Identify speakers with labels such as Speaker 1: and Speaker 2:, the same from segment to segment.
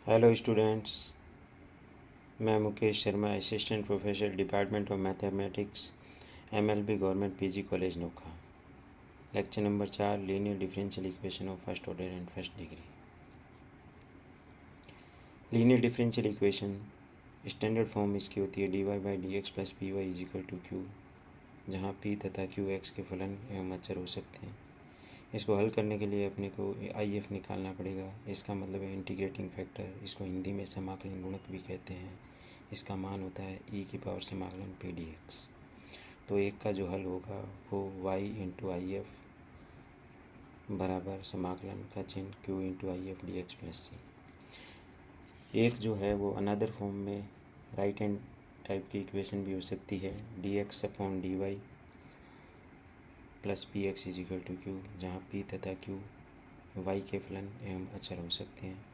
Speaker 1: Hello students, मैं Mukesh Sharma, assistant professor department of mathematics, MLB government PG college Nokha. Lecture number 4, linear differential equation of first order and first degree. Linear differential equation standard form इसकी होती है dy by D x plus P Y is equal to Q, जहाँ p तथा q x के फलन एवं अचर हो सकते हैं। इसको हल करने के लिए अपने को आई एफ निकालना पड़ेगा। इसका मतलब है इंटीग्रेटिंग फैक्टर। इसको हिंदी में समाकलन गुणक भी कहते हैं। इसका मान होता है ई की पावर समाकलन पी डी एक्स। तो एक का जो हल होगा वो वाई इंटू आई एफ बराबर समाकलन का चिन्ह Q into I F D x plus C. एक जो है वो अनदर फॉर्म में राइट हैंड टाइप की इक्वेशन भी हो सकती है, D x upon D Y plus P x is equal to Q, जहाँ पी तथा क्यू वाई के फलन एवं अचर हो सकते हैं।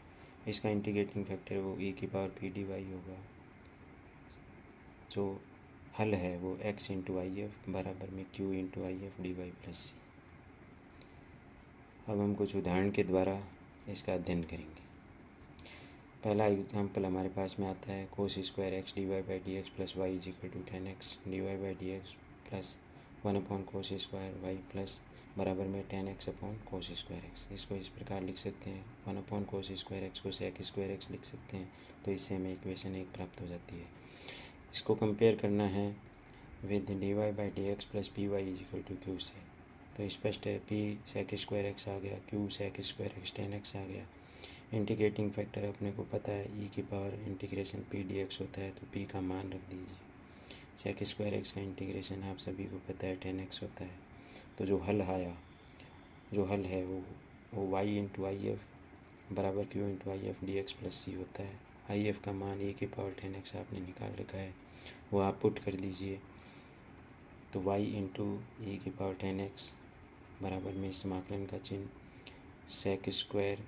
Speaker 1: इसका इंटीग्रेटिंग फैक्टर वो ई की पावर पी डी वाई होगा। जो हल है वो एक्स इंटू आई एफ बराबर में Q into I F D Y plus C. अब हम कुछ उदाहरण के द्वारा इसका अध्ययन करेंगे। पहला एग्जाम्पल हमारे पास में आता है cos square x d Y by D x plus y is equal to 10x d Y by D x plus 1 upon cos square y plus बराबर में 10x upon cos square x. इसको इस प्रकार लिख सकते हैं, 1 अपॉन कोस स्क्वायर एक्स को सेक square x लिख सकते हैं। तो इससे हमें इक्वेशन 1 प्राप्त हो जाती है। इसको कंपेयर करना है with d Y by D x plus P Y is equal to Q से। तो स्पष्ट है, पी सेक स्क्वायर एक्स आ गया, q sec square x 10x आ गया। इंटीग्रेटिंग फैक्टर अपने को पता है ई की power integration p d x होता है, तो पी का मान रख दीजिए। सेक स्क्वायर एक्स का इंटीग्रेशन आप सभी को पता है 10x होता है। तो जो हल है वो वाई इंटू आई एफ बराबर Q into I F D x plus C होता है। आई एफ का मान ई की पावर 10x आपने निकाल रखा है, वो आप पुट कर दीजिए। तो वाई इंटू ई की पावर 10x बराबर में समाकलन का चिन्ह सेक स्क्वायर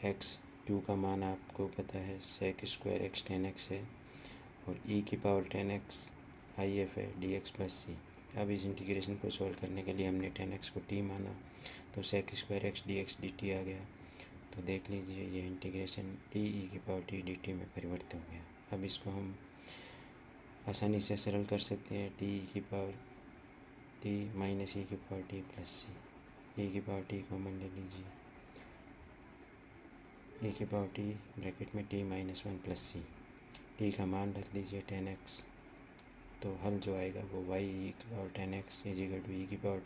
Speaker 1: एक्स, क्यू का मान आपको पता है सेक स्क्वायर एक्स 10x है, और ई की पावर 10x आई एफ है डी एक्स प्लस सी। अब इस इंटीग्रेशन को सॉल्व करने के लिए हमने 10x को टी माना, तो sec square x D X D T आ गया। तो देख लीजिए ये इंटीग्रेशन टी ई की पावर टी डी टी में परिवर्तित हो गया। अब इसको हम आसानी से सरल कर सकते हैं, टी ई की पावर टी माइनस ई की power T plus C. E की पावर टी कॉमन ले लीजिए, ए की पावर टी ब्रैकेट में टी माइनस 1 प्लस सी। टी का मान रख दीजिए 10x। तो हल जो आएगा वो वाई ई की power 10x is equal to E की पावर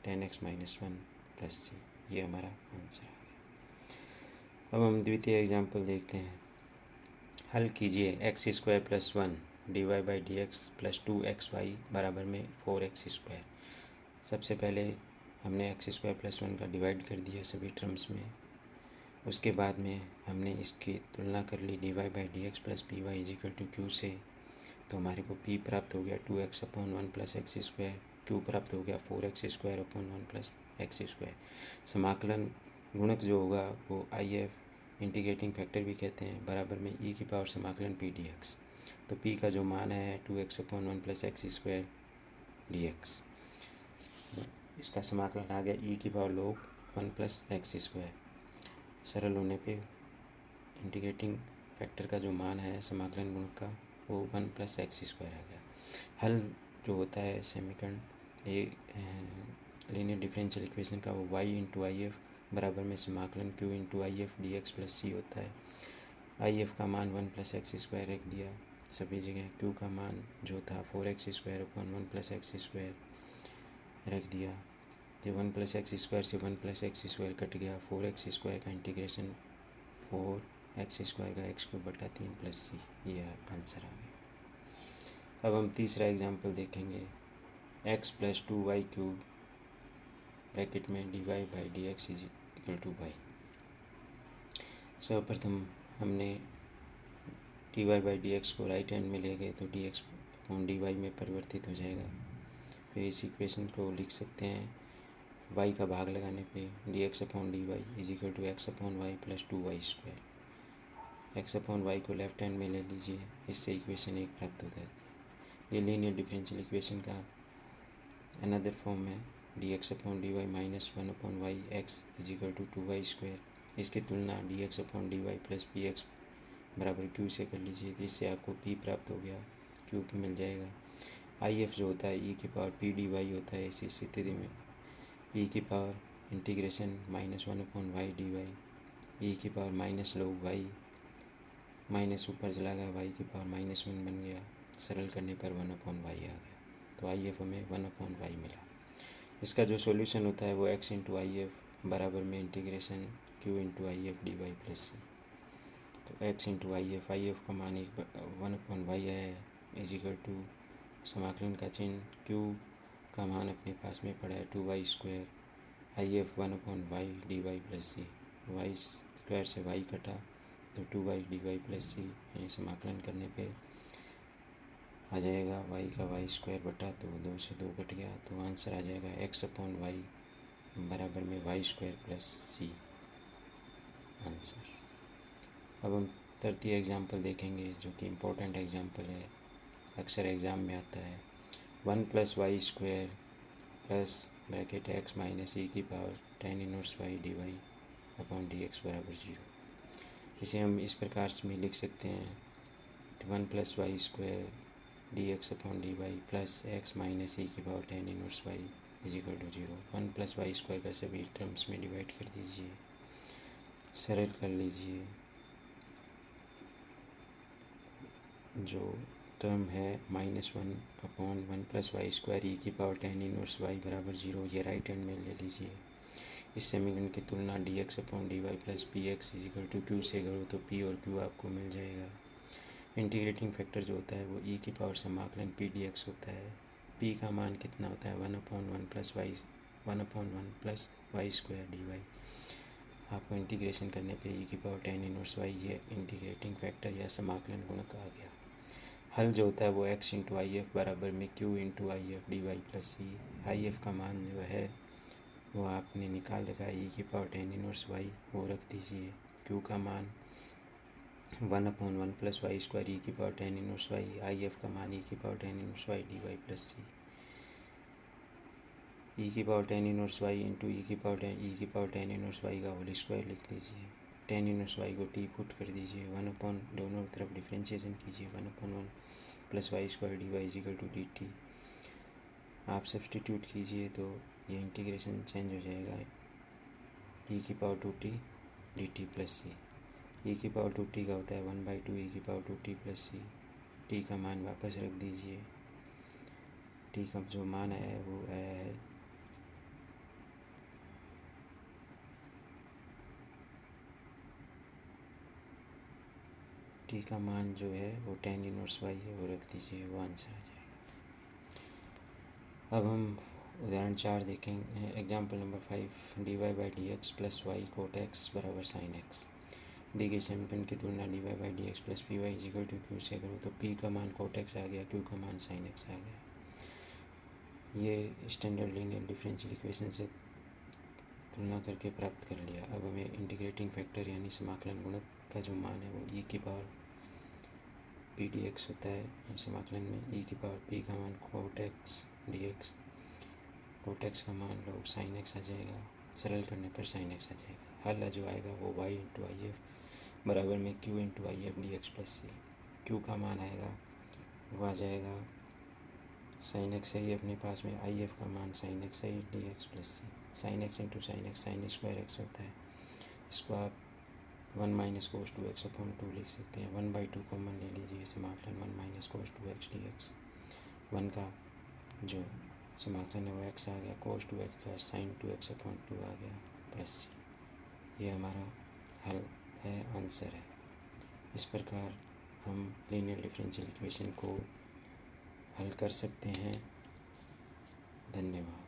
Speaker 1: 10x माइनस 1 प्लस सी। ये हमारा आंसर है। अब हम द्वितीय एग्जाम्पल देखते हैं। हल कीजिए x square plus 1 d Y by D x plus 2xy बराबर में 4x स्क्वायर। सबसे पहले हमने एक्स स्क्वायर प्लस 1 का डिवाइड कर दिया सभी टर्म्स में। उसके बाद में हमने इसकी तुलना कर ली D Y by D x plus P Y is equal to Q से। तो हमारे को p प्राप्त हो गया 2x upon 1 plus X square, Q प्राप्त हो गया 4x square upon 1 plus X square. समाकलन गुणक जो होगा वो आई एफ इंटीग्रेटिंग फैक्टर भी कहते हैं, बराबर में ई की पावर समाकलन पी डी एक्स। तो p का जो मान है 2x upon 1 plus X square D x. इसका समाकलन आ गया ई की power log 1 plus X square. सरल होने पे इंटीग्रेटिंग फैक्टर का जो मान है समाकलन गुणक का वो 1 प्लस एक्स स्क्वायर आ गया। हल जो होता है समीकरण ये लीनियर डिफरेंशियल इक्वेशन का वो वाई इंटू आई एफ बराबर में समाकलन Q into I F D x plus C होता है। आई एफ का मान 1 प्लस एक्स स्क्वायर रख दिया सभी जगह, क्यू का मान जो था 4x square upon 1 plus X square रख दिया। ये 1 प्लस एक्स स्क्वायर से 1 प्लस एक्स स्क्वायर कट गया, 4x स्क्वायर का इंटीग्रेशन 4x स्क्वायर का एक्स क्यूब बटा 3 प्लस सी। ये आंसर आ गया। अब हम तीसरा एग्जाम्पल देखेंगे। x plus 2y cube bracket में D Y by D X is equal to Y. सर्वप्रथम हमने D Y by D X को राइट हैंड में ले गए तो D x upon D Y में परिवर्तित हो जाएगा। फिर इस इक्वेशन को लिख सकते हैं y का भाग लगाने पे d x upon D y is equal to x upon y plus 2y square. X upon y को लेफ्ट हैंड में ले लीजिए, इससे इक्वेशन 1 प्राप्त हो जाती है। ये लीनियर डिफरेंशियल इक्वेशन का अनदर फॉर्म है D x upon D y minus 1 upon y x is equal to 2y square. इसकी तुलना d x upon D Y plus P x बराबर क्यू से कर लीजिए, तो इससे आपको पी प्राप्त हो गया, क्यू मिल जाएगा। आई एफ जो होता है ई की पावर पी डी वाई होता है, इसी स्थिति में ई की power integration -1 upon Y D Y, E की power minus log Y, minus ऊपर चला गया, वाई की पावर -1 बन गया, सरल करने पर 1 अपॉन वाई आ गया। तो आई एफ हमें 1 अपॉन वाई मिला। इसका जो सॉल्यूशन होता है वो एक्स इंटू आई एफ बराबर में integration Q into I F D Y plus C. तो एक्स इंटू आई एफ का मान 1 अपॉन वाई है इज इक्वल टू समाकलन का चिन्ह, क्यू का मान अपने पास में पड़ा है 2y², I F 1 upon Y D Y plus c, y square से वाई कटा तो 2y डी वाई प्लस सी, यानी समाकलन करने पे आ जाएगा वाई का वाई स्क्वायर बटा, तो 2 से 2 कट गया, तो आंसर आ जाएगा एक्स अपॉन वाई बराबर में y square plus c answer. अब हम तृतीय एग्जाम्पल देखेंगे जो कि इम्पोर्टेंट एग्जाम्पल है, अक्सर एग्ज़ाम में आता है। 1 + y² plus bracket x minus E की power tan inverse y dy अपॉन dx बराबर 0। इसे हम इस प्रकार से लिख सकते हैं 1 + y² dx upon dy plus x minus E की power tan inverse y is equal to 0। 1 + y² का सभी टर्म्स में डिवाइड कर दीजिए, सरल कर लीजिए। जो टर्म है -1 अपॉन 1 + y² ई की पावर tan इनवर्स y बराबर 0, ये राइट हैंड में ले लीजिए। इस समीकरण की तुलना dx upon dy plus P x is equal to Q से करो तो p और q आपको मिल जाएगा। इंटीग्रेटिंग फैक्टर जो होता है वो e की पावर समाकलन पी डी एक्स होता है। p का मान कितना होता है 1/1 + y² dy। आपको इंटीग्रेशन करने पे e की पावर tan इनवर्स y ये इंटीग्रेटिंग फैक्टर या समाकलन गुणक आ गया। हल जो होता है वो x इंटू आई एफ बराबर में q into I F D Y plus c. I F का मान जो है वो आपने निकाल रखा है e की पावर tan इनवर्स y, वो रख दीजिए। q का मान 1/1 + y² ई की power tan inverse y, I F का मान e की power tan inverse y D Y plus C. E की power tan inverse y into E की पावर tan इनवर्स y का होल स्क्वायर लिख लीजिए। tan इनवर्स y को T put कर दीजिए, 1/, दोनों तरफ डिफ्रेंशिएशन कीजिए, 1/1 + y² dy is equal to d t. आप सब्सटीट्यूट कीजिए तो ये इंटीग्रेशन चेंज हो जाएगा, e की power 2t dt plus c. e की पावर 2t का होता है 1/2 e की पावर 2t प्लस सी। t का मान वापस रख दीजिए, t का जो मान है वो आया है t का मान जो है वो tan इनवर्स y है, वो रख दीजिए, वो आंसर आ जाएगा। अब हम उदाहरण 4 देखेंगे। Example number 5, dy/dx plus y cot x बराबर sin x। दी गई समीकरण की तुलना dy/dx plus py is equal to Q से करो तो p का मान cot x आ गया, q का मान sin x आ गया। ये स्टैंडर्ड लीनियर डिफरेंशियल इक्वेशन से तुलना करके प्राप्त कर लिया। अब हमें इंटीग्रेटिंग फैक्टर यानी समाकलन गुणक का जो मान है वो e की पावर पी डी एक्स होता है। इस समाकलन में e की पावर p का मान cot x dx, cot x का मान लोग sin x आ जाएगा, सरल करने पर sin x आ जाएगा। हल जो आएगा वो y इंटू आई एफ बराबर में q into I F D x plus c. q का मान आएगा वो आ जाएगा sin x है ही अपने पास में, आई एफ का मान sin x है डी एक्स प्लस सी। sin x into sin x sin square x होता है, इसको आप 1 - cos 2x अपॉन 2 लिख सकते हैं। 1/2 कॉमन ले लीजिए, समाकलन 1 - cos 2x dx। 1 का जो समाकलन है वो x आ गया, cos 2x का sin 2x अपॉन 2 आ गया प्लस सी। ये हमारा हल है, आंसर है। इस प्रकार हम लीनियर डिफरेंशियल इक्वेशन को हल कर सकते हैं। धन्यवाद।